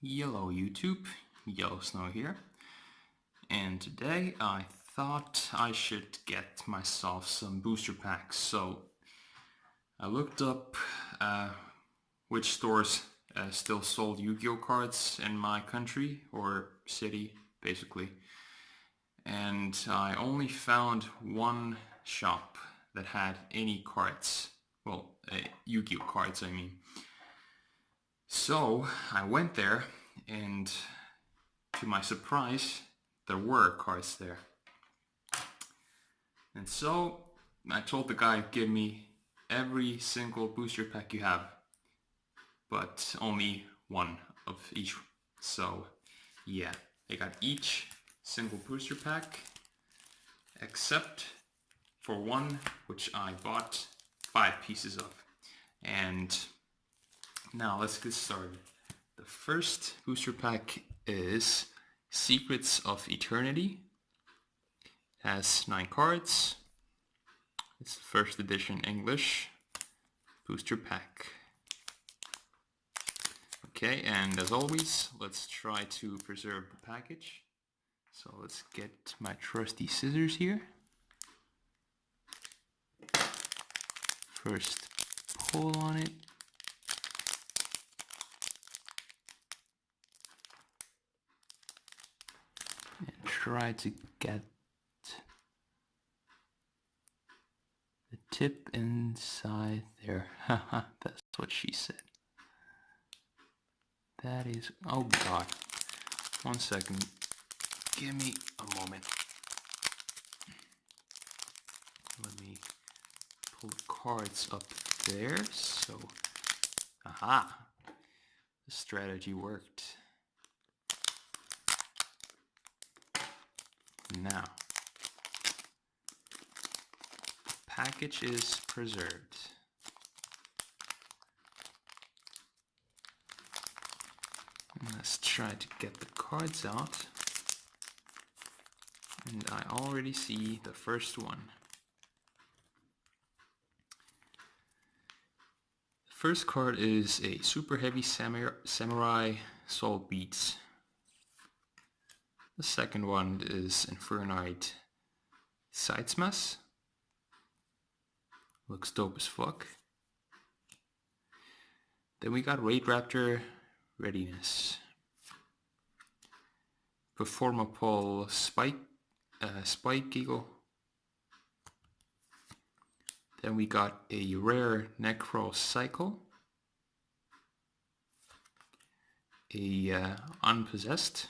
Hello YouTube, YeloSno here, and today I thought I should get myself some booster packs. So I looked up which stores still sold Yu-Gi-Oh cards in my country or city basically, and I only found one shop that had any cards, well Yu-Gi-Oh cards I mean. So I went there, and to my surprise, there were cards there. And so I told the guy, give me every single booster pack you have, but only one of each. So yeah, I got each single booster pack, except for one which I bought 5 pieces of. And now let's get started. The first booster pack is Secrets of Eternity. It has 9 cards. It's the first edition English booster pack. Okay, and as always, let's try to preserve the package. So let's get my trusty scissors here. First pull on it. And try to get the tip inside there. Haha, that's what she said. That is, oh god. 1 second. Give me a moment. Let me pull the cards up there. So, aha. The strategy worked. Now, the package is preserved. Let's try to get the cards out. And I already see the first one. The first card is a super heavy samurai soul beats. The second one is Infernite Sidesmass. Looks dope as fuck. Then we got Raid Raptor Readiness. Performapole Spike Eagle. Then we got a rare Necro Cycle. A Unpossessed.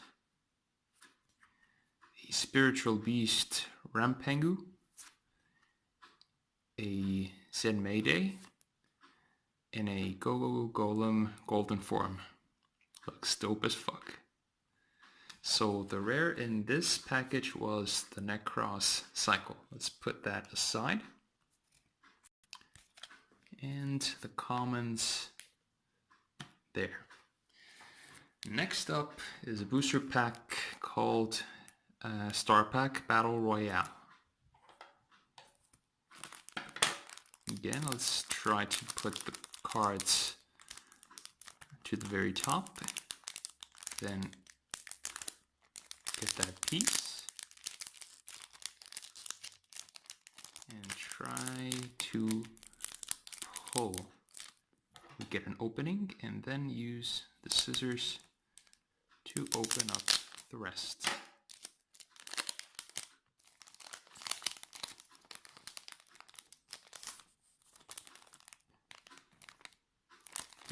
A Spiritual Beast Rampengu. A Zen Mayday. And a Go-Go Golem Golden Form. Looks dope as fuck. So the rare in this package was the Necros Cycle. Let's put that aside. And the commons there. Next up is a booster pack called Star Pack Battle Royale. Again, let's try to put the cards to the very top. Then get that piece. And try to pull. We get an opening and then use the scissors to open up the rest.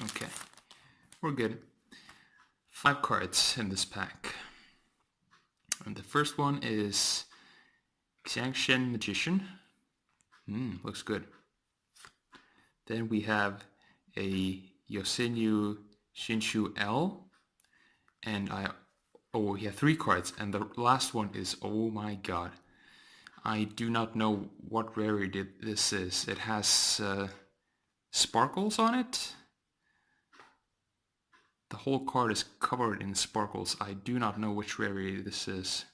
Okay, we're good. 5 cards in this pack. And the first one is Xiangshen Magician. Looks good. Then we have a Yosenyu Shinshu L. And we have 3 cards. And the last one is, oh my god. I do not know what rarity this is. It has sparkles on it. The whole card is covered in sparkles. I do not know which rarity this is,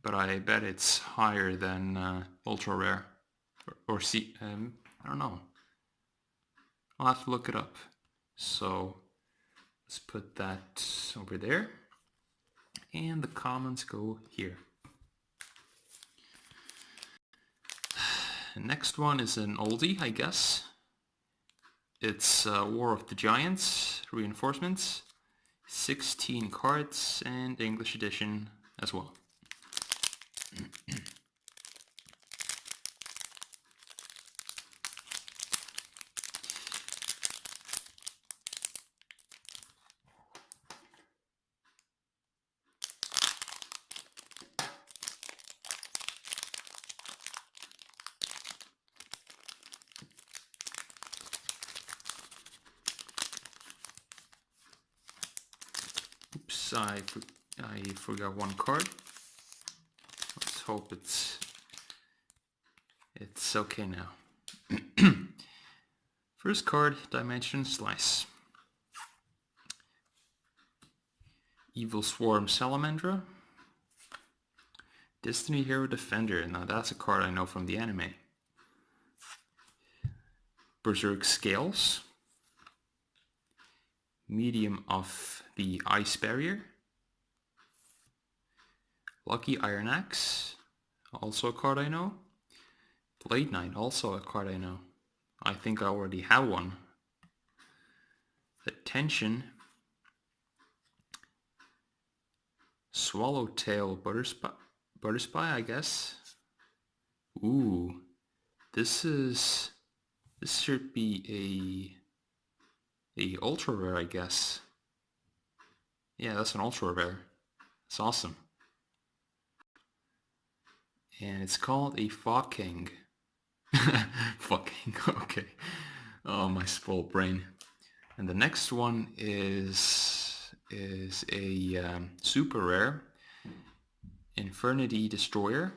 but I bet it's higher than ultra rare or I don't know. I'll have to look it up. So Let's put that over there. And the commons go here. The next one is an oldie, I guess. It's War of the Giants, reinforcements, 16 cards, and English edition as well. Oops, I forgot one card. Let's hope it's okay now. First card, Dimension Slice. Evil Swarm Salamandra. Destiny Hero Defender. Now that's a card I know from the anime. Berserk Scales. Medium of the Ice Barrier. Lucky Iron Axe. Also a card I know. Blade Knight. Also a card I know. I think I already have one. Attention. Swallowtail Butterspy, I guess. Ooh, this should be a ultra rare, I guess. Yeah, that's an ultra rare. It's awesome. And it's called a Fucking. Fucking, okay. Oh, my spoiled brain. And the next one is a super rare Infernity Destroyer.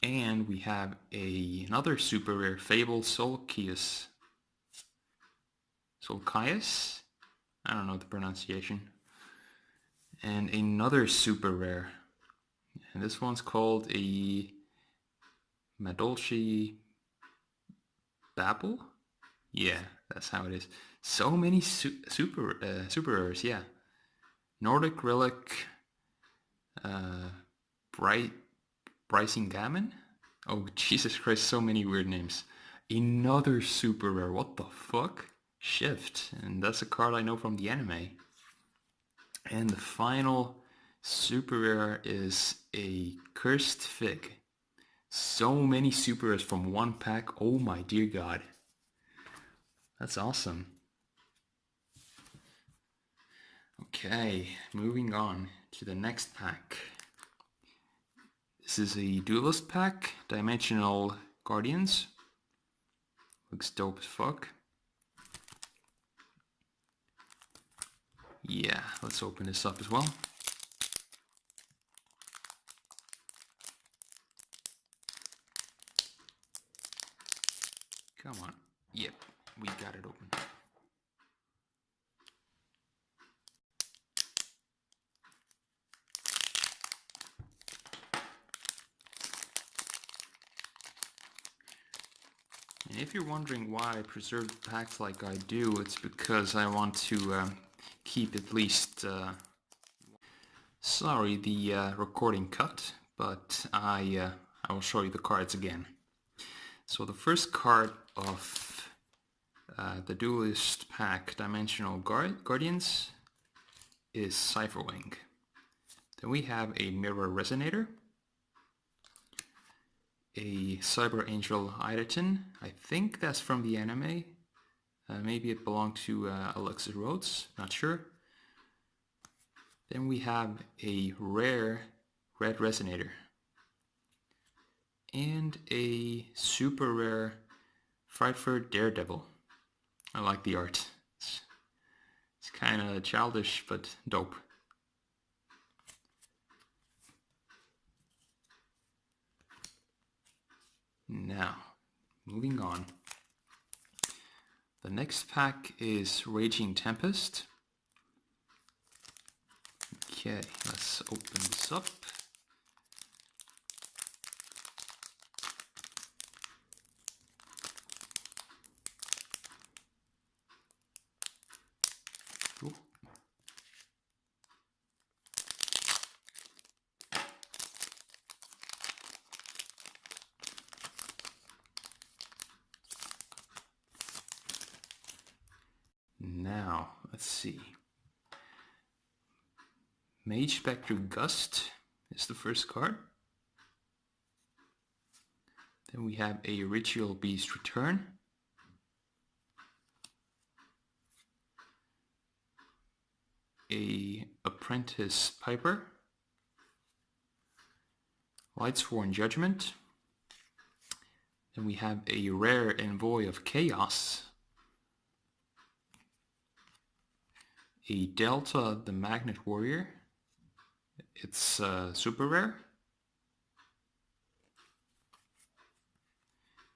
And we have another super rare Fable Solkius. I don't know the pronunciation. And another super rare. And this one's called a Madolchi Babel? Yeah, that's how it is. So many super rares, yeah. Nordic Relic, Brycing Gammon? Oh, Jesus Christ, so many weird names. Another super rare, what the fuck? Shift, and that's a card I know from the anime. And the final super rare is a Cursed Fig. So many super rares from one pack, oh my dear god. That's awesome. Okay, moving on to the next pack. This is a Duelist pack, Dimensional Guardians. Looks dope as fuck. Yeah, let's open this up as well. Come on. Yep, we got it open. And if you're wondering why I preserve packs like I do, it's because I want to keep at least... Sorry, the recording cut, but I will show you the cards again. So the first card of the Duelist pack, Dimensional Guardians, is Cypherwing. Then we have a Mirror Resonator, a Cyber Angel Idaten. I think that's from the anime. Maybe it belonged to Alexis Rhodes, not sure. Then we have a rare Red Resonator. And a super rare Frightfur Daredevil. I like the art. It's kind of childish, but dope. Now, moving on. The next pack is Raging Tempest. Okay, let's open this up. Now, let's see. Mage Spectre Gust is the first card. Then we have a Ritual Beast Return. A Apprentice Piper. Lightsworn Judgment. Then we have a rare Envoy of Chaos. A Delta the Magnet Warrior. It's super rare.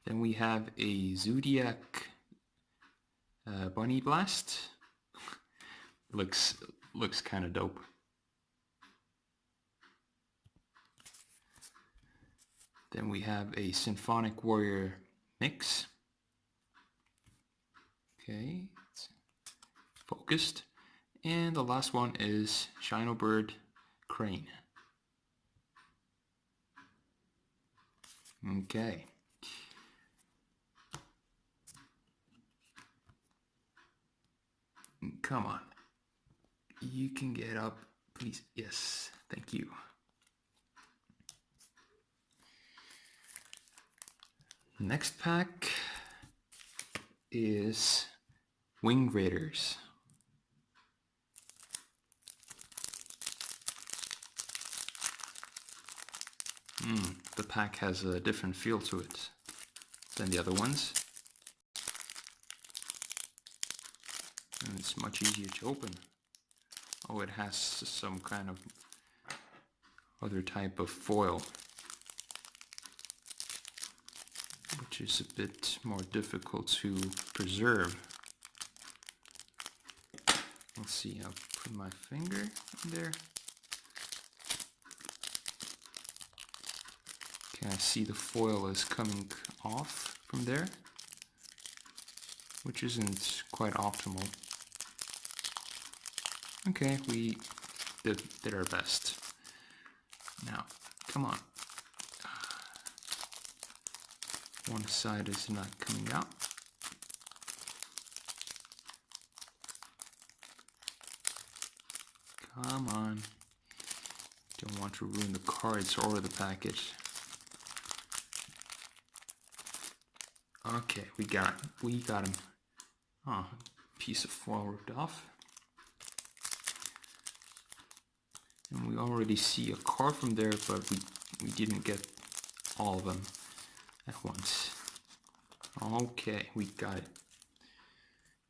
Then we have a Zodiac Bunny Blast. looks kind of dope. Then we have a Symphonic Warrior mix. Okay, it's focused. And the last one is Shinobird Crane. Okay. Come on. You can get up, please. Yes, thank you. Next pack is Wing Raiders. The pack has a different feel to it than the other ones. And it's much easier to open. Oh, it has some kind of other type of foil, which is a bit more difficult to preserve. Let's see, I'll put my finger in there. Can I see the foil is coming off from there? Which isn't quite optimal. Okay, we did our best. Now, come on. One side is not coming out. Come on. Don't want to ruin the cards or the package. Okay, we got him. Oh, piece of foil ripped off. And we already see a card from there, but we didn't get all of them at once. Okay, we got it.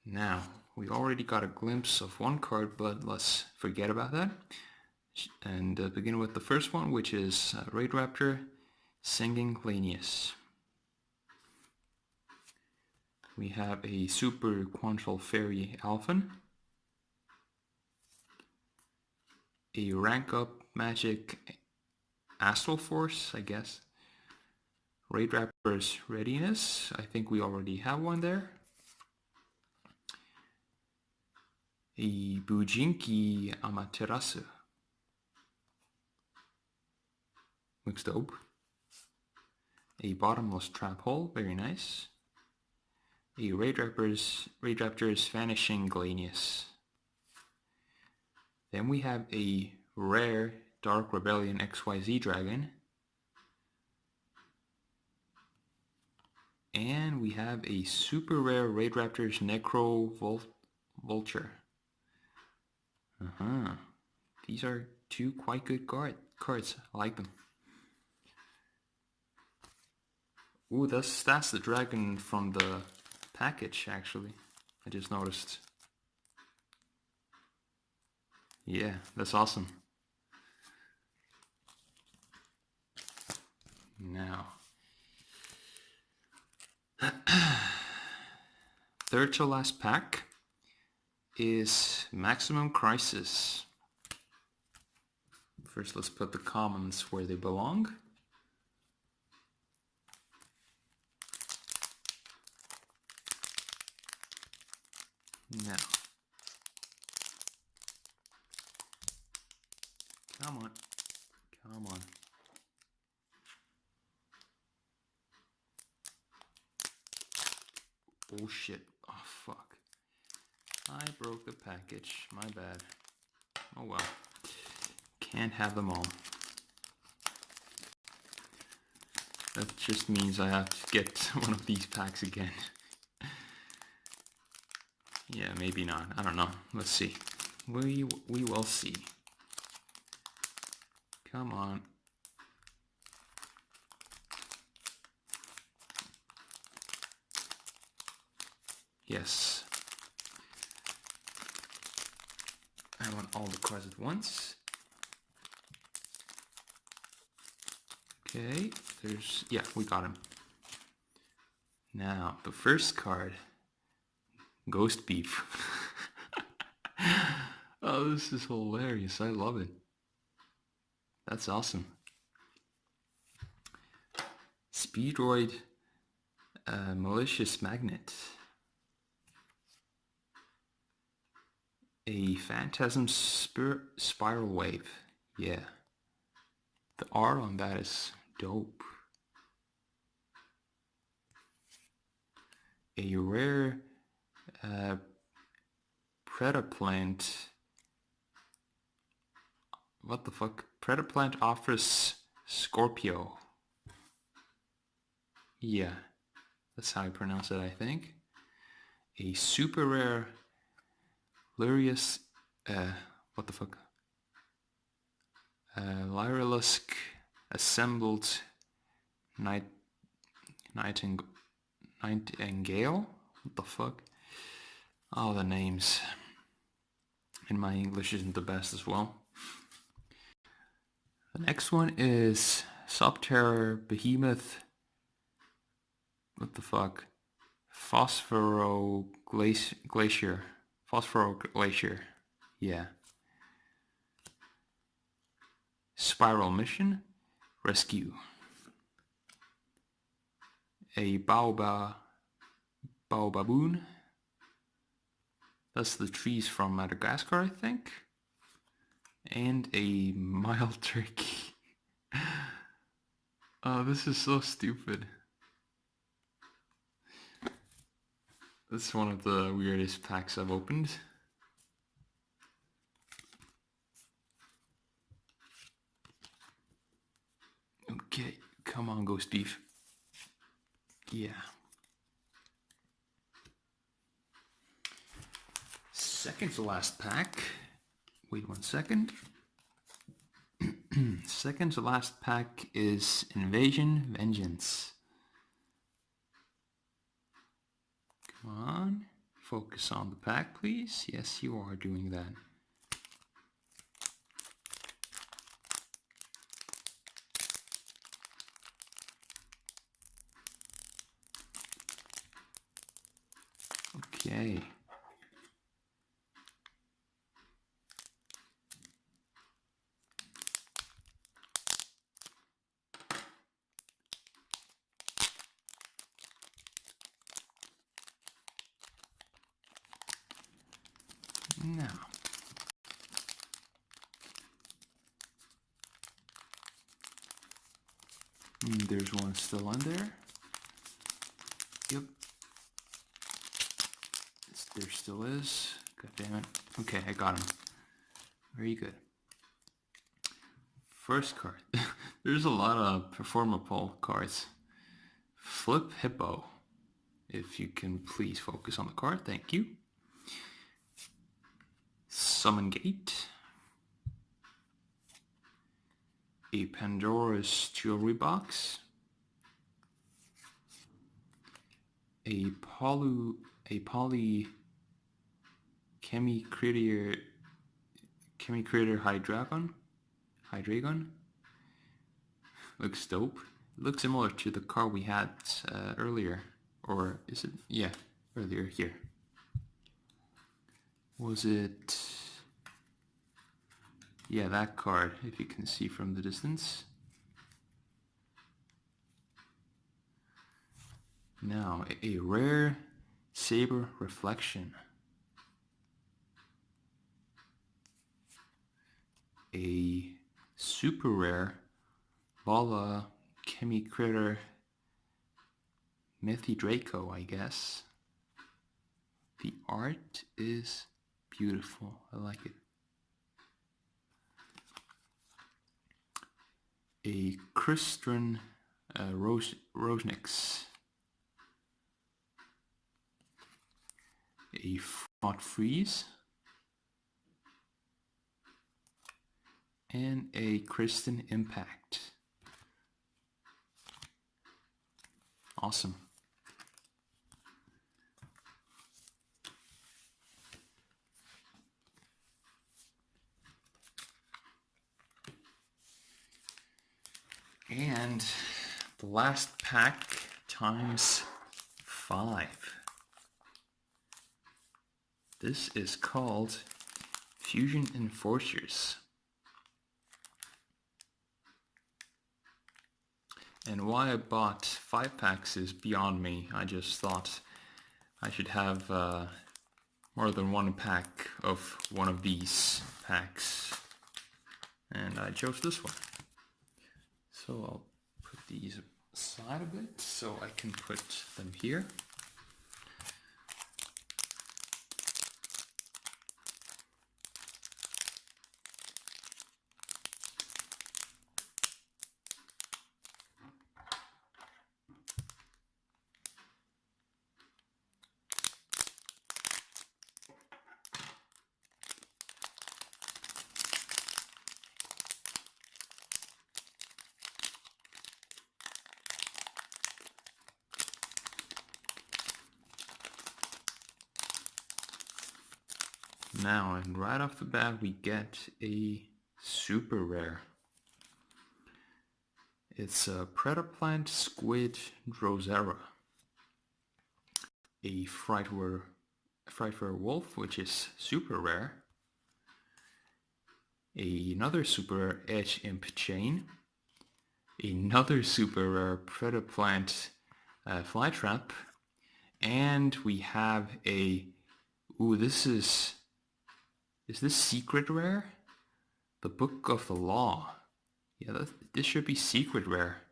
Now, we already got a glimpse of one card, but let's forget about that. And begin with the first one, which is Raid Raptor, Singing Lanius. We have a Super Quantal Fairy Alphen, a rank up magic Astral Force, I guess. Raid Raptor's Readiness, I think we already have one there. A Bujinki Amaterasu. Looks dope. A Bottomless Trap Hole, very nice. A Raid Raptor's Vanishing Glanius. Then we have a rare Dark Rebellion XYZ Dragon. And we have a super rare Raid Raptor's Necro Vulture. These are two quite good cards. I like them. Ooh, that's the dragon from the package, actually. I just noticed. Yeah, that's awesome. Now, third to last pack is Maximum Crisis. First, let's put the commons where they belong. Now, come on. Oh shit, oh fuck. I broke the package. My bad. Oh well. Can't have them all. That just means I have to get one of these packs again. Yeah, maybe not. I don't know. Let's see. We will see. Come on. Yes. I want all the cards at once. Okay, yeah, we got him. Now, the first card, Ghost Beef. Oh, this is hilarious. I love it. That's awesome. Speedroid, Malicious Magnet. A Phantasm Spiral Wave. Yeah. The art on that is dope. A rare Predaplant. What the fuck? Predaplant offers Scorpio. Yeah, that's how I pronounce it, I think. A super rare Lyrius, what the fuck? Lyrilusk assembled Nightingale? What the fuck? All the names. And my English isn't the best as well. The next one is Subterror Behemoth. What the fuck? Phosphoro Glacier. Yeah. Spiral Mission. Rescue. A Baobaboon. That's the trees from Madagascar, I think. And a mild turkey. Oh, this is so stupid. This is one of the weirdest packs I've opened. Okay, come on, Ghost Beef. Yeah. Second to last pack. Wait 1 second. Second to last pack is Invasion Vengeance. Come on. Focus on the pack, please. Yes, you are doing that. Okay. Now. There's one still on there. Yep. There still is. God damn it. Okay, I got him. Very good. First card. There's a lot of performable cards. Flip Hippo. If you can please focus on the card, thank you. Summon Gate. A Pandora's Jewelry Box. A poly Chemicritter Hydreigon. Looks dope. Looks similar to the card we had earlier. Or is it? Yeah, earlier here. Was it? Yeah, that card, if you can see from the distance. Now, a rare Saber Reflection. A super rare Vala Chemicritter Mythi Draco, I guess. The art is Beautiful. I like it. A Christian Rosenix. A Fraud Freeze. And a Kristen Impact. Awesome. And the last pack times 5. This is called Fusion Enforcers. And why I bought 5 packs is beyond me. I just thought I should have more than one pack of one of these packs. And I chose this one. So I'll put these aside a bit so I can put them here. Now, and right off the bat, we get a super rare. It's a Predaplant Squid Drosera. A Frightware Wolf, which is super rare. Another super rare Edge Imp Chain. Another super rare Predaplant Flytrap. And we have a... Ooh, this is... Is this secret rare? The Book of the Law. Yeah, this should be secret rare.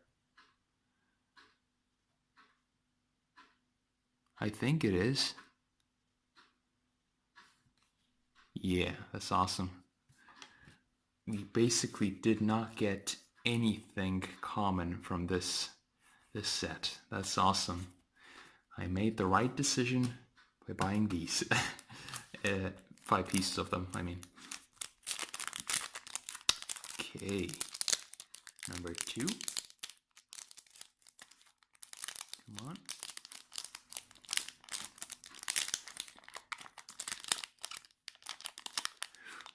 I think it is. Yeah, that's awesome. We basically did not get anything common from this set. That's awesome. I made the right decision by buying these. 5 pieces of them, I mean. Okay, number 2. Come on.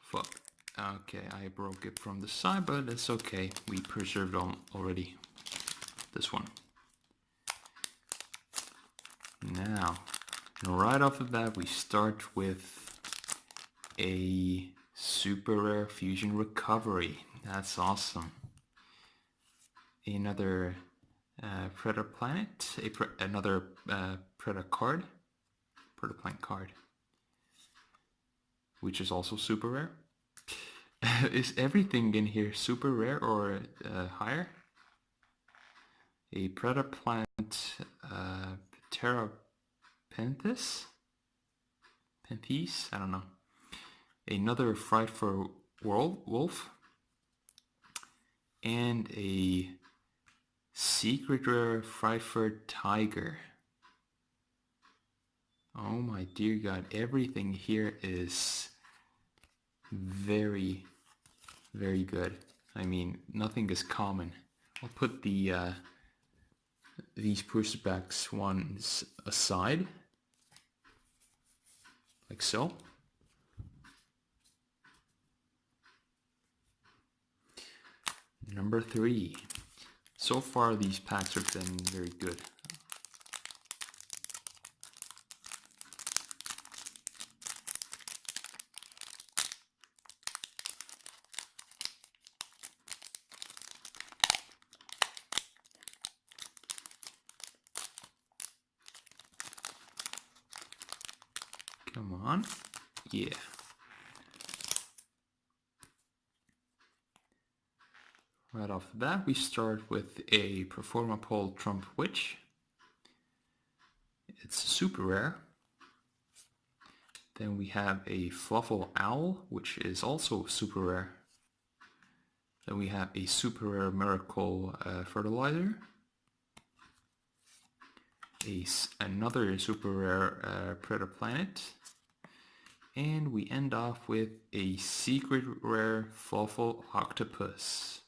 Fuck. Okay, I broke it from the side, but it's okay. We preserved already this one. Now, right off the bat, we start with a super rare Fusion Recovery. That's awesome. Another Predaplanet, another Predaplant card, which is also super rare. Is everything in here super rare or higher? A Predaplant Tempest? I don't know. Another Frightful Wolf. And a secret rare Frightful Tiger. Oh my dear God, everything here is very, very good. I mean, nothing is common. I'll put the these pushbacks ones aside, like so. Number 3. So far these packs have been very good. Come on. Yeah. Right off the bat, we start with a Performapole Trump Witch. It's super rare. Then we have a Fluffle Owl, which is also super rare. Then we have a super rare Miracle Fertilizer. Another super rare Predator Planet. And we end off with a secret rare Fluffle Octopus.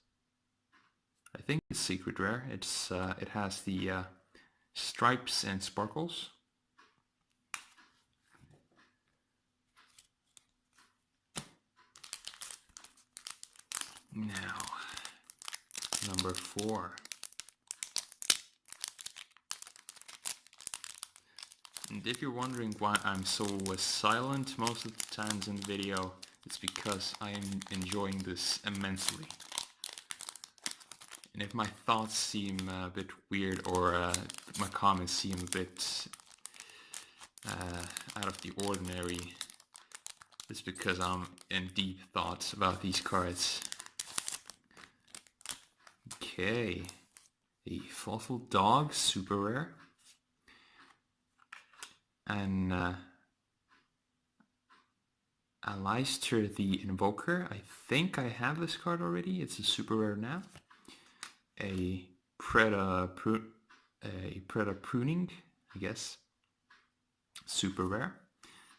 I think it's secret rare. It has the stripes and sparkles. Now, number 4. And if you're wondering why I'm so silent most of the times in the video, it's because I am enjoying this immensely. And if my thoughts seem a bit weird or my comments seem a bit out of the ordinary, it's because I'm in deep thoughts about these cards. Okay, a Fluffle Dog, super rare. And Aleister the Invoker. I think I have this card already. It's a super rare now. A Predator Pruning, I guess. Super rare.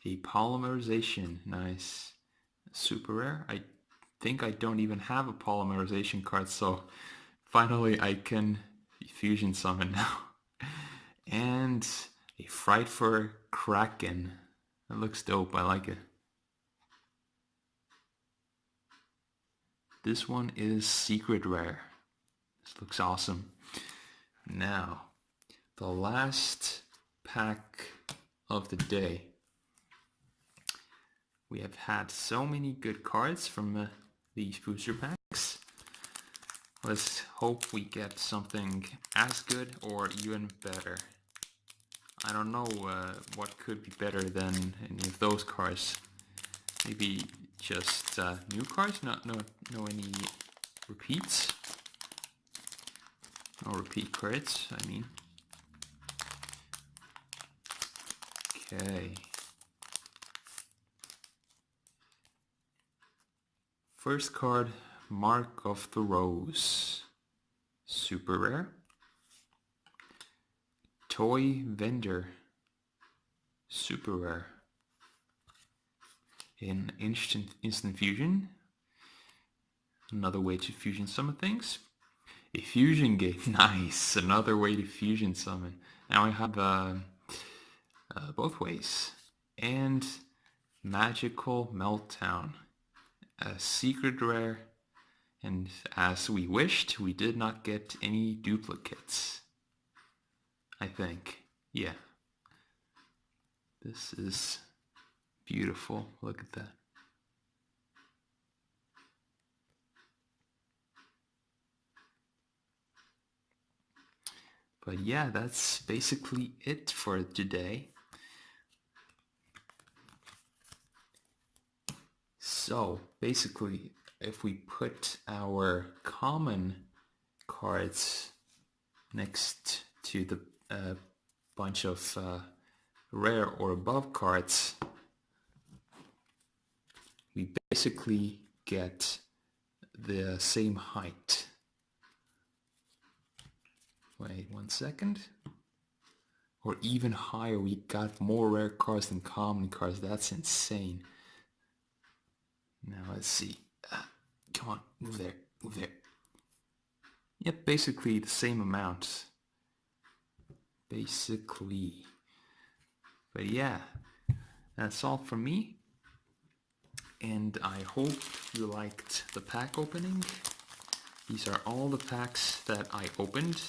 A Polymerization, nice. Super rare. I think I don't even have a Polymerization card, so finally I can Fusion Summon now. And a Frightful Kraken. That looks dope, I like it. This one is secret rare. This looks awesome. Now, the last pack of the day. We have had so many good cards from these booster packs. Let's hope we get something as good or even better. I don't know what could be better than any of those cards. Maybe just new cards? No any repeats? No repeat cards, I mean. Okay. First card, Mark of the Rose. Super rare. Toy Vendor. Super rare. An instant fusion. Another way to fusion summon things. A fusion gate. Nice. Another way to fusion summon. Now I have both ways. And Magical Meltdown. A secret rare. And as we wished, we did not get any duplicates. I think. Yeah. This is beautiful. Look at that. But yeah, that's basically it for today. So basically, if we put our common cards next to the bunch of rare or above cards, we basically get the same height. Wait 1 second. Or even higher, we got more rare cards than common cards. That's insane. Now let's see. Come on, move there, move there. Yep, basically the same amount. Basically. But yeah, that's all from me. And I hope you liked the pack opening. These are all the packs that I opened.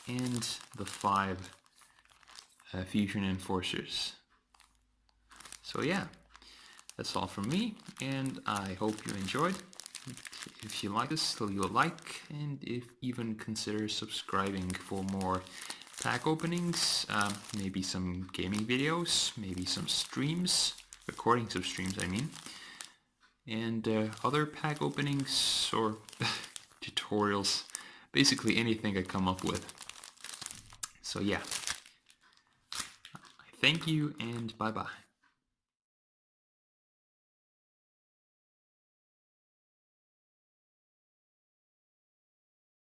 And the 5 Fusion Enforcers. So yeah, that's all from me, and I hope you enjoyed. If you like this, leave a like, and if even consider subscribing for more pack openings, maybe some gaming videos, maybe some streams, recordings of streams I mean, and other pack openings or tutorials, basically anything I come up with. So yeah, Thank you, and bye-bye.